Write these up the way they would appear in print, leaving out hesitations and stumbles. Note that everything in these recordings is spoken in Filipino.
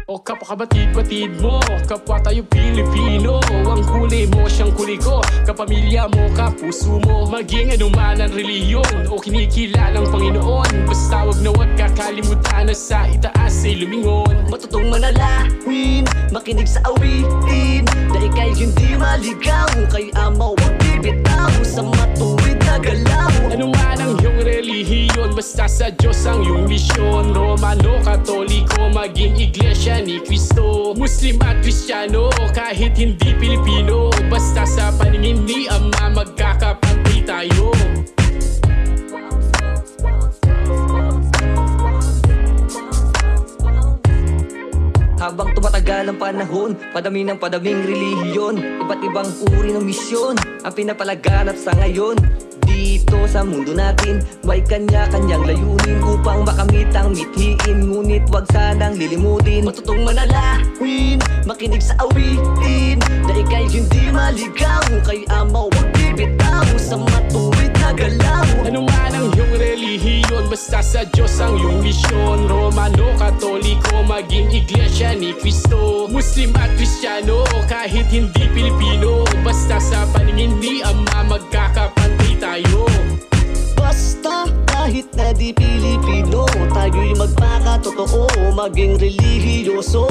O kapakabatid-batid mo, kapwa tayo Pilipino. Ang kulay mo siyang kulay ko, kapamilya mo, kapuso mo. Maging anuman ang reliyon o kinikilalang Panginoon, basta wag na wag kakalimutan na sa itaas ay lumingon. Matutong manalangin, makinig sa awitin, na ika'y hindi maligaw, kay ama wag bibitaw sa matuwid na galaw. Anuman ang iyong relihiyon, basta sa Diyos ang iyong misyon. Romano, Katoliko, maging Iglesia ni Cristo, Muslim at Kristiyano, kahit hindi Pilipino, basta sa paningin ni Ama magkakapantay tayo. Habang tumatagal ang panahon, padaming relihiyon, iba't ibang uri ng misyon ang pinapalaganap sa ngayon. Dito sa mundo natin, may kanya-kanyang layunin upang makamit ang mithiin, ngunit wag sanang lilimutin. Matutong manalangin, makinig sa awitin, na ika'y hindi maligaw, kay ama wag bibitaw sa matuwid na galaw. Anuman ang iyong relihiyon, basta sa Diyos ang iyong misyon. Romano, Katoliko, maging Iglesia ni Cristo, Muslim at Kristiyano, kahit hindi Pilipino, basta sa paningin ni Ama magkakapantay tayo. Basta kahit na di Pilipino, tayo'y magpakatotoo, maging relihiyoso.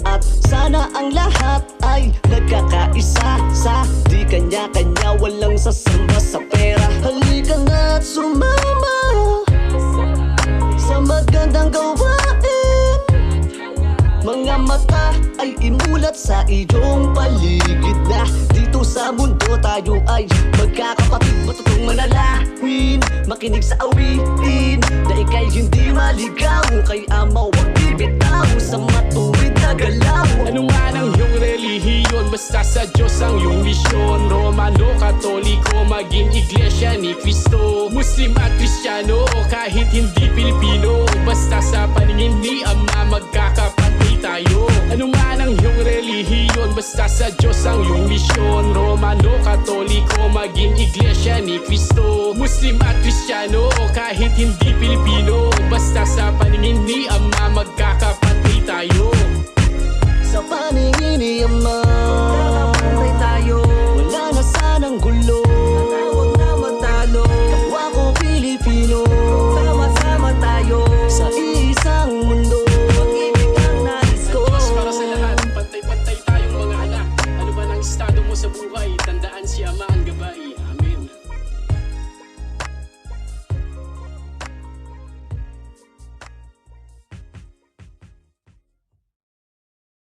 At sana ang lahat ay nagkakaisa sa di kanya-kanya, walang sasamba sa pera. Halika na at sumama sa magandang gawain. Mga mata ay imulat sa iyong paligid na dito sa mundo tayo ay magkakapatid. Matutong manalangin, makinig sa awitin, na ika'y hindi maligaw, kay ama wag bibitaw sa matuwid na galaw. Anuman ang iyong relihiyon, basta sa Diyos ang iyong misyon. Romano, Katoliko, maging Iglesia ni Cristo, Muslim at Kristiyano, kahit hindi Pilipino, basta sa paningin ni Ama magkakapantay tayo. Anuman ang iyong relihiyon, basta sa Diyos ang iyong misyon. Romano, Katoliko, maging Iglesia ni Cristo, Muslim at Kristiyano, kahit hindi Pilipino,